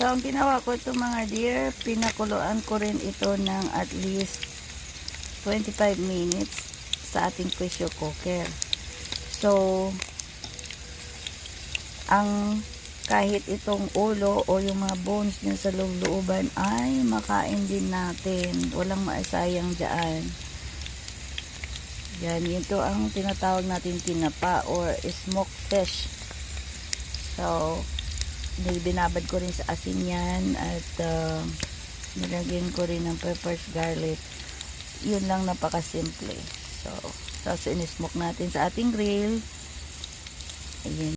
So, ang ginawa ko ito mga dear, pinakuluan ko rin ito ng at least 25 minutes sa ating pressure cooker. So, ang kahit itong ulo o yung mga bones niya sa looban ay makain din natin. Walang maasayang dyan. Yan, ito ang tinatawag natin tinapa or smoked fish. So, binabad ko rin sa asin yan at nilagyan ko rin ng peppers, garlic. Yun lang, napakasimple. So, tapos in-smoke natin sa ating grill. Ayan.